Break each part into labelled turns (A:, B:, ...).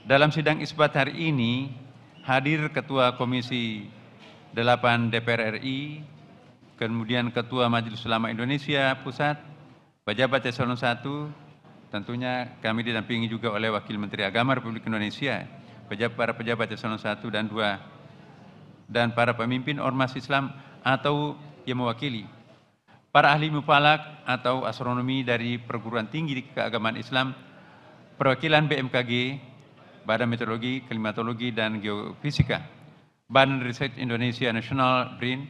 A: Dalam sidang isbat hari ini hadir Ketua Komisi 8 DPR RI, kemudian Ketua Majelis Ulama Indonesia Pusat, pejabat eselon 1, tentunya kami didampingi juga oleh Wakil Menteri Agama Republik Indonesia, para pejabat eselon 1 dan 2, dan para pemimpin ormas Islam atau yang mewakili, para ahli mufalak atau astronomi dari perguruan tinggi keagamaan Islam, perwakilan BMKG, Badan Meteorologi, Klimatologi, dan Geofisika, Badan Riset Indonesia Nasional BRIN,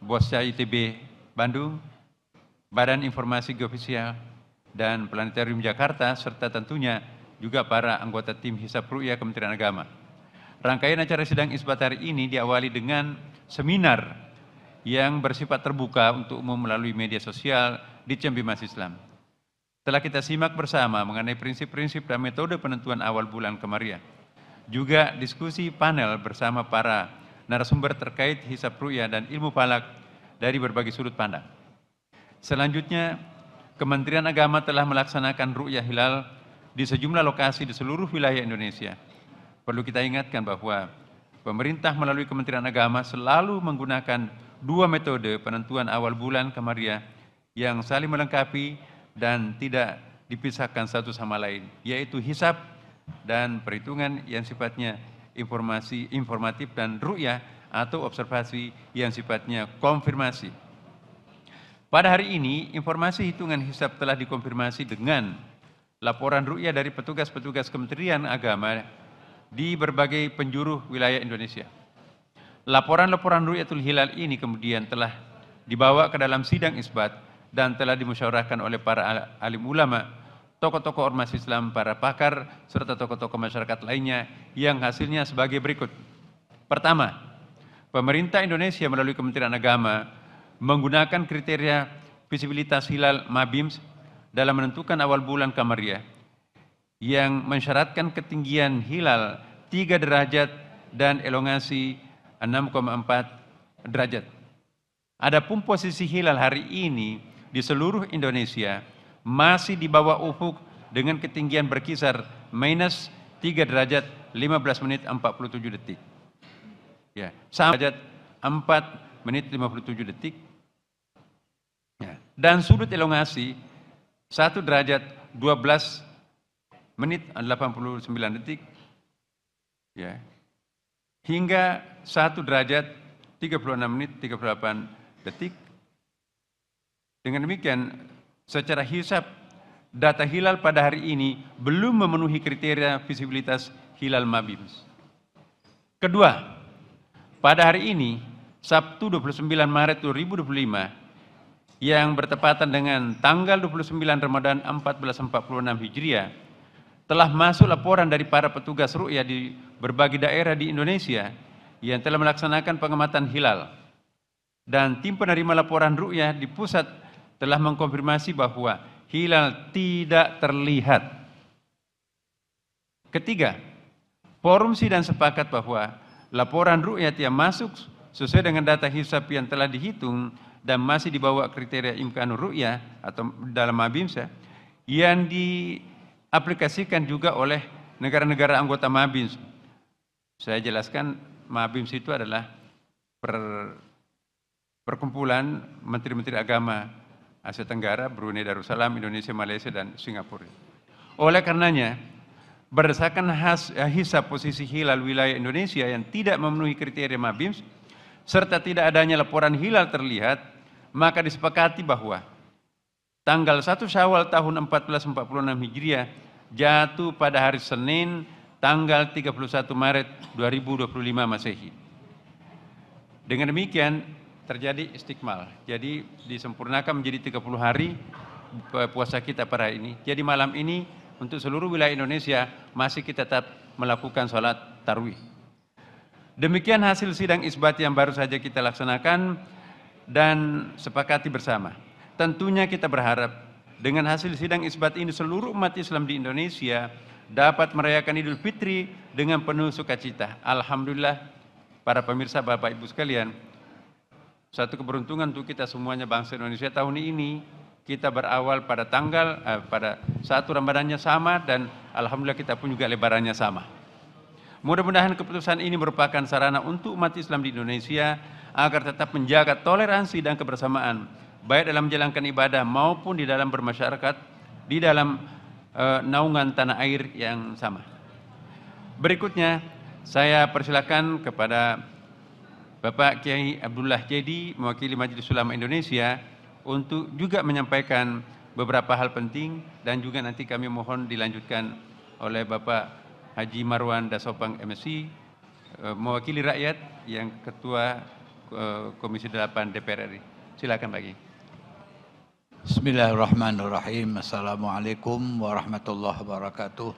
A: BOSCA ITB Bandung, Badan Informasi Geofisika dan Planetarium Jakarta, serta tentunya juga para anggota tim Hisab Ru'yah Kementerian Agama. Rangkaian acara sidang isbat hari ini diawali dengan seminar yang bersifat terbuka untuk umum melalui media sosial di Cembi Mas Islam. Telah kita simak bersama mengenai prinsip-prinsip dan metode penentuan awal bulan Qamariah. Juga diskusi panel bersama para narasumber terkait hisab ru'yah dan ilmu falak dari berbagai sudut pandang. Selanjutnya, Kementerian Agama telah melaksanakan ru'yah hilal di sejumlah lokasi di seluruh wilayah Indonesia. Perlu kita ingatkan bahwa pemerintah melalui Kementerian Agama selalu menggunakan dua metode penentuan awal bulan Qamariah yang saling melengkapi dan tidak dipisahkan satu sama lain, yaitu hisab dan perhitungan yang sifatnya informatif dan ru'yah atau observasi yang sifatnya konfirmasi. Pada hari ini, informasi hitungan hisab telah dikonfirmasi dengan laporan ru'yah dari petugas-petugas Kementerian Agama di berbagai penjuru wilayah Indonesia. Laporan-laporan ru'yatul hilal ini kemudian telah dibawa ke dalam sidang isbat dan telah dimusyawarahkan oleh para alim ulama, tokoh-tokoh ormas Islam, para pakar, serta tokoh-tokoh masyarakat lainnya yang hasilnya sebagai berikut. Pertama, pemerintah Indonesia melalui Kementerian Agama menggunakan kriteria visibilitas hilal MABIMS dalam menentukan awal bulan Qamariah yang mensyaratkan ketinggian hilal 3 derajat dan elongasi 6,4 derajat. Adapun posisi hilal hari ini di seluruh Indonesia masih di bawah ufuk dengan ketinggian berkisar minus 3 derajat 15 menit 47 detik. Ya, sama derajat 4 menit 57 detik. Ya, dan sudut elongasi 1 derajat 12 menit 89 detik. Ya. Hingga 1 derajat 36 menit 38 detik. Dengan demikian, secara hisab, data hilal pada hari ini belum memenuhi kriteria visibilitas hilal MABIMS. Kedua, pada hari ini, Sabtu 29 Maret 2025, yang bertepatan dengan tanggal 29 Ramadan 1446 Hijriah, telah masuk laporan dari para petugas ru'yah di berbagai daerah di Indonesia yang telah melaksanakan pengamatan hilal. Dan tim penerima laporan ru'yah di pusat telah mengkonfirmasi bahwa hilal tidak terlihat. Ketiga, forum sidang sepakat bahwa laporan ru'yah yang masuk sesuai dengan data hisab yang telah dihitung dan masih dibawa kriteria imkanur ru'yah atau dalam MABIMS yang diaplikasikan juga oleh negara-negara anggota MABIMS. Saya jelaskan, MABIMS itu adalah perkumpulan menteri-menteri agama Asia Tenggara, Brunei Darussalam, Indonesia, Malaysia, dan Singapura. Oleh karenanya, berdasarkan hisab posisi hilal wilayah Indonesia yang tidak memenuhi kriteria MABIMS, serta tidak adanya laporan hilal terlihat, maka disepakati bahwa tanggal 1 Syawal tahun 1446 Hijriah jatuh pada hari Senin tanggal 31 Maret 2025 Masehi. Dengan demikian, terjadi istikmal. Jadi disempurnakan menjadi 30 hari puasa kita pada hari ini. Jadi malam ini untuk seluruh wilayah Indonesia masih kita tetap melakukan sholat tarawih. Demikian hasil sidang isbat yang baru saja kita laksanakan dan sepakati bersama. Tentunya kita berharap dengan hasil sidang isbat ini seluruh umat Islam di Indonesia dapat merayakan Idul Fitri dengan penuh sukacita. Alhamdulillah, para pemirsa, Bapak Ibu sekalian, satu keberuntungan untuk kita semuanya bangsa Indonesia tahun ini kita berawal pada pada 1 Ramadannya sama dan alhamdulillah kita pun juga lebarannya sama. Mudah-mudahan keputusan ini merupakan sarana untuk umat Islam di Indonesia agar tetap menjaga toleransi dan kebersamaan, baik dalam menjalankan ibadah maupun di dalam bermasyarakat, di dalam naungan tanah air yang sama. Berikutnya, saya persilakan kepada Bapak Kiai Abdullah Jadi, mewakili Majelis Ulama Indonesia, untuk juga menyampaikan beberapa hal penting, dan juga nanti kami mohon dilanjutkan oleh Bapak Haji Marwan Dasopang MSI, mewakili rakyat yang Ketua Komisi 8 DPR RI. Silakan Pak Kiai.
B: Bismillahirrahmanirrahim. Assalamualaikum warahmatullahi wabarakatuh.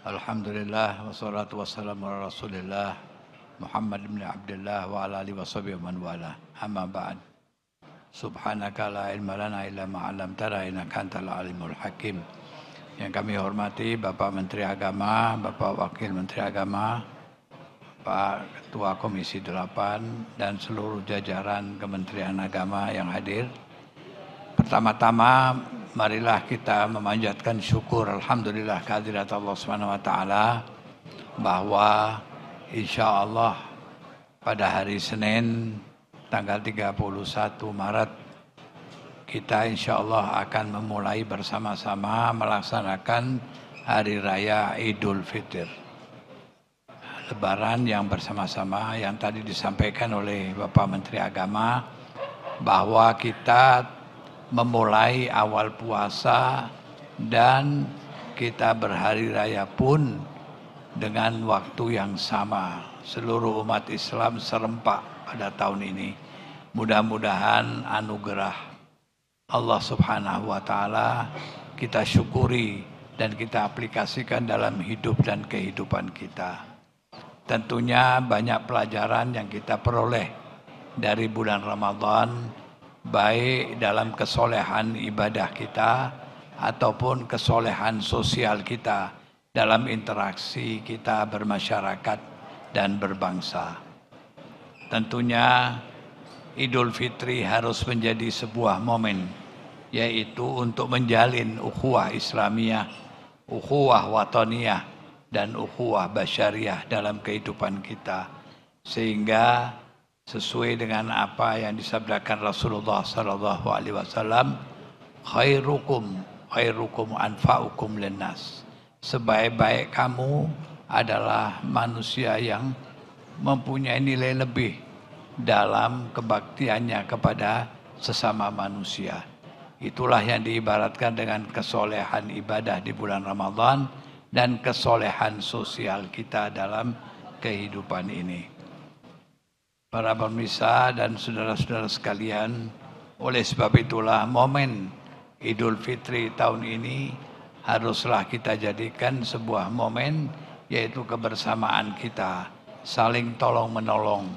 B: Alhamdulillah wassalatu wassalamu ala Rasulillah Muhammad bin Abdullah wa ala alihi washabihi man wala. Amma ba'd. Subhanaka la ilma lana illa ma 'allamtana innaka antal alimul hakim. Yang kami hormati Bapak Menteri Agama, Bapak Wakil Menteri Agama, Pak Ketua Komisi 8 dan seluruh jajaran Kementerian Agama yang hadir. Pertama-tama marilah kita memanjatkan syukur alhamdulillah kehadirat Allah Subhanahu wa taala bahwa insyaallah pada hari Senin tanggal 31 Maret kita insyaallah akan memulai bersama-sama melaksanakan hari raya Idul Fitri. Lebaran yang bersama-sama yang tadi disampaikan oleh Bapak Menteri Agama bahwa kita memulai awal puasa dan kita berhari raya pun dengan waktu yang sama. Seluruh umat Islam serempak pada tahun ini. Mudah-mudahan anugerah Allah Subhanahu wa taala kita syukuri dan kita aplikasikan dalam hidup dan kehidupan kita. Tentunya banyak pelajaran yang kita peroleh dari bulan Ramadan, baik dalam kesolehan ibadah kita ataupun kesolehan sosial kita dalam interaksi kita bermasyarakat dan berbangsa. Tentunya Idul Fitri harus menjadi sebuah momen, yaitu untuk menjalin ukhuwah Islamiyah, ukhuwah wataniyah, dan ukhuwah basyariah dalam kehidupan kita. Sehingga sesuai dengan apa yang disabdakan Rasulullah SAW, khairukum anfa'ukum linnas. Sebaik-baik kamu adalah manusia yang mempunyai nilai lebih dalam kebaktiannya kepada sesama manusia. Itulah yang diibaratkan dengan kesolehan ibadah di bulan Ramadan dan kesolehan sosial kita dalam kehidupan ini. Para pemirsa dan saudara-saudara sekalian, oleh sebab itulah momen Idul Fitri tahun ini haruslah kita jadikan sebuah momen, yaitu kebersamaan kita, saling tolong-menolong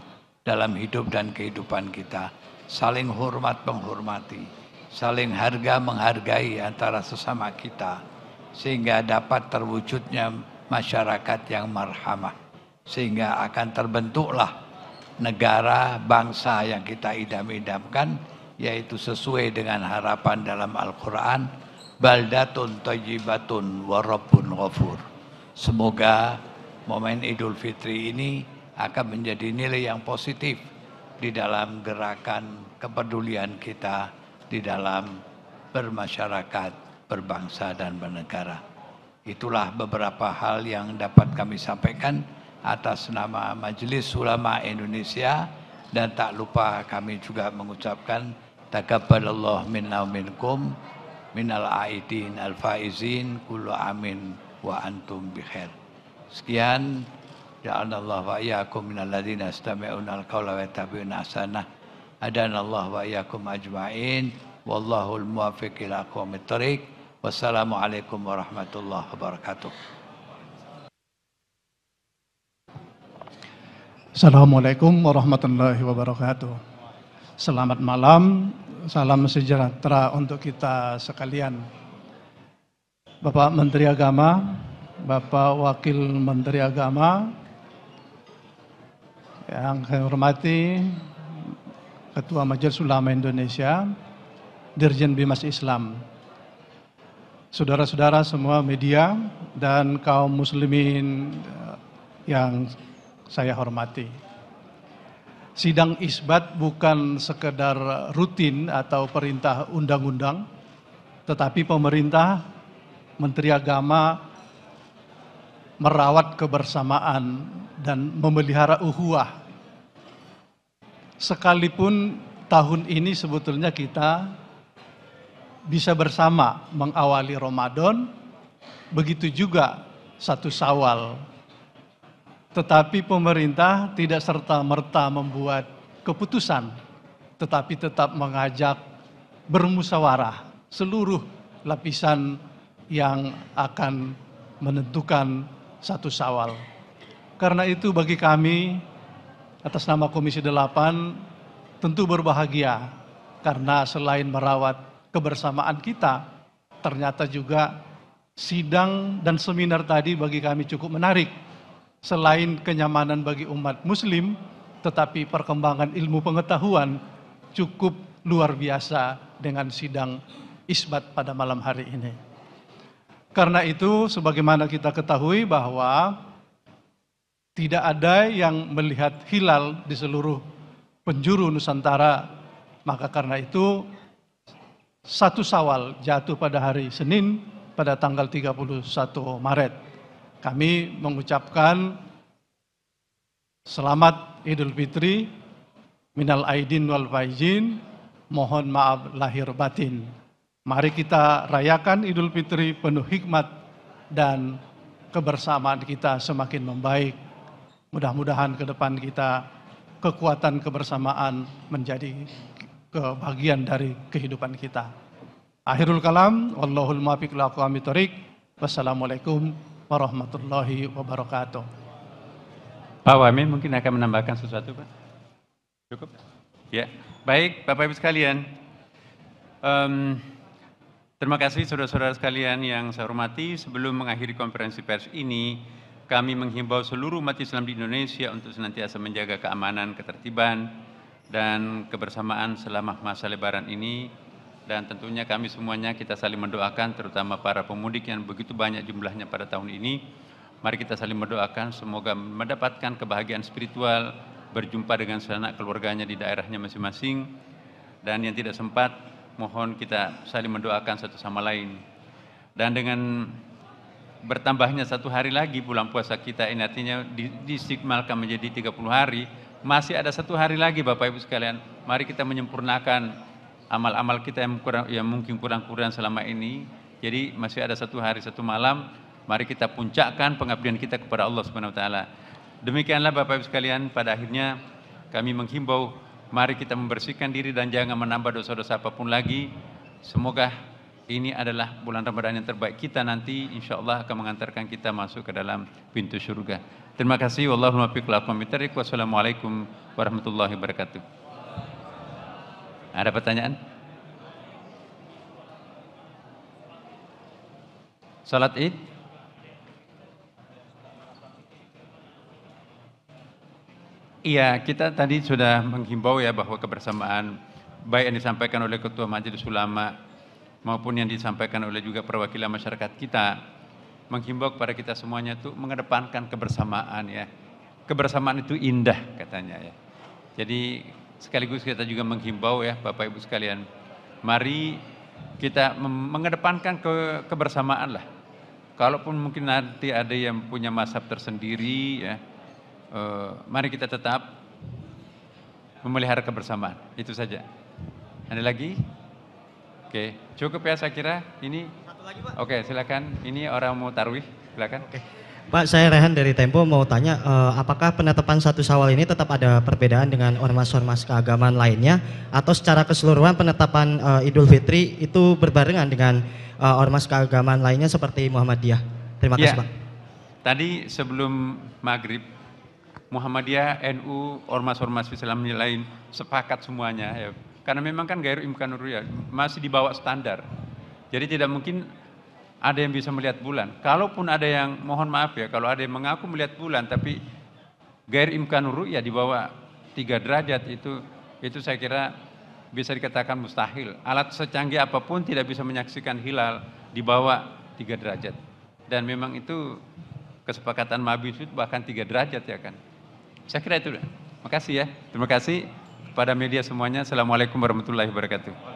B: dalam hidup dan kehidupan kita, saling hormat menghormati, saling harga menghargai antara sesama kita, sehingga dapat terwujudnya masyarakat yang marhamah, sehingga akan terbentuklah negara bangsa yang kita idam-idamkan, yaitu sesuai dengan harapan dalam Al-Quran, baldatun thayyibatun wa rabbun ghafur. Semoga momen Idul Fitri ini akan menjadi nilai yang positif di dalam gerakan kepedulian kita di dalam bermasyarakat, berbangsa dan bernegara. Itulah beberapa hal yang dapat kami sampaikan atas nama Majelis Ulama Indonesia, dan tak lupa kami juga mengucapkan taqabbalallahu minna wa minkum minal aidin al faizin kullu amin wa antum bikhair. Sekian, ja'alallahu wa iyyakum minal ladzina yastami'una al-qawla wa yattabi'una ahsanah. Hadanallahu wa iyyakum ajma'in. Wallahul muwaffiq ila aqwamit thoriq. Wassalamualaikum warahmatullahi wabarakatuh.
C: Assalamualaikum warahmatullahi wabarakatuh. Selamat malam, salam sejahtera untuk kita sekalian. Bapak Menteri Agama, Bapak Wakil Menteri Agama, yang saya hormati Ketua Majelis Ulama Indonesia, Dirjen Bimas Islam. saudara-saudara semua media, dan kaum muslimin yang saya hormati. Sidang isbat bukan sekedar rutin atau perintah undang-undang, tetapi pemerintah, Menteri Agama merawat kebersamaan dan memelihara ukhuwah. Sekalipun tahun ini sebetulnya kita bisa bersama mengawali Ramadan, begitu juga 1 Syawal. Tetapi pemerintah tidak serta-merta membuat keputusan, tetapi tetap mengajak bermusyawarah seluruh lapisan yang akan menentukan 1 Syawal. Karena itu bagi kami, atas nama Komisi 8, tentu berbahagia karena selain merawat kebersamaan kita, ternyata juga sidang dan seminar tadi bagi kami cukup menarik. Selain kenyamanan bagi umat muslim, tetapi perkembangan ilmu pengetahuan cukup luar biasa dengan sidang isbat pada malam hari ini. Karena itu, sebagaimana kita ketahui bahwa tidak ada yang melihat hilal di seluruh penjuru Nusantara, maka karena itu 1 Syawal jatuh pada hari Senin pada tanggal 31 Maret. Kami mengucapkan selamat Idul Fitri, minal aidin wal faizin, mohon maaf lahir batin. Mari kita rayakan Idul Fitri penuh hikmat dan kebersamaan kita semakin membaik. Mudah-mudahan ke depan kita kekuatan kebersamaan menjadi bagian dari kehidupan kita. Akhirul kalam, wallahul muwaffiq ila aqwamit thoriq. Wassalamualaikum warahmatullahi wabarakatuh.
A: Pak Wamen mungkin akan menambahkan sesuatu, Pak? Cukup? Ya, baik Bapak Ibu sekalian. Terima kasih saudara-saudara sekalian yang saya hormati. Sebelum mengakhiri konferensi pers ini, kami menghimbau seluruh umat Islam di Indonesia untuk senantiasa menjaga keamanan, ketertiban, dan kebersamaan selama masa Lebaran ini. Dan tentunya kami semuanya kita saling mendoakan, terutama para pemudik yang begitu banyak jumlahnya pada tahun ini. Mari kita saling mendoakan semoga mendapatkan kebahagiaan spiritual, berjumpa dengan sanak keluarganya di daerahnya masing-masing. Dan yang tidak sempat, mohon kita saling mendoakan satu sama lain. Dan dengan bertambahnya 1 hari lagi bulan puasa kita ini, artinya diistiqmalkan menjadi 30 hari, masih ada 1 hari lagi Bapak Ibu sekalian. Mari kita menyempurnakan amal-amal kita yang mungkin kurang-kurang selama ini. Jadi masih ada 1 hari 1 malam, mari kita puncakkan pengabdian kita kepada Allah Subhanahu wa taala. Demikianlah Bapak Ibu sekalian, pada akhirnya kami menghimbau mari kita membersihkan diri dan jangan menambah dosa-dosa apapun lagi. Semoga ini adalah bulan Ramadan yang terbaik kita nanti, insya Allah akan mengantarkan kita masuk ke dalam pintu surga. Terima kasih. Wallahu muwaffiq ila aqwamit thoriq. Wassalamualaikum warahmatullahi wabarakatuh. Ada pertanyaan? Salat Id? Iya, kita tadi sudah menghimbau ya bahwa kebersamaan baik yang disampaikan oleh Ketua Majelis Ulama maupun yang disampaikan oleh juga perwakilan masyarakat kita, menghimbau kepada kita semuanya itu mengedepankan kebersamaan ya. Kebersamaan itu indah katanya ya. Jadi sekaligus kita juga menghimbau ya Bapak Ibu sekalian, mari kita mengedepankan kebersamaan lah. Kalaupun mungkin nanti ada yang punya mazhab tersendiri ya, mari kita tetap memelihara kebersamaan. Itu saja. Ada lagi? Oke, cukup ya saya kira. Ini satu lagi, Pak. Oke, silakan. Ini orang mau tarwih, silakan.
D: Oke. Pak, saya Rehan dari Tempo mau tanya, apakah penetapan 1 Syawal ini tetap ada perbedaan dengan ormas-ormas keagamaan lainnya, atau secara keseluruhan penetapan Idul Fitri itu berbarengan dengan ormas keagamaan lainnya seperti Muhammadiyah? Terima kasih, Pak.
A: Tadi sebelum maghrib, Muhammadiyah, NU, ormas-ormas Islam lain sepakat semuanya ya. Karena memang kan Ghairu Imkanur Ru'yah masih di bawah standar. Jadi tidak mungkin ada yang bisa melihat bulan. Kalaupun ada yang, mohon maaf ya, kalau ada yang mengaku melihat bulan tapi Ghairu Imkanur Ru'yah di bawah 3 derajat, itu saya kira bisa dikatakan mustahil. Alat secanggih apapun tidak bisa menyaksikan hilal di bawah 3 derajat. Dan memang itu kesepakatan Mabis itu bahkan 3 derajat ya kan. Saya kira itu. Makasih ya. Terima kasih kepada media semuanya. Assalamualaikum warahmatullahi wabarakatuh.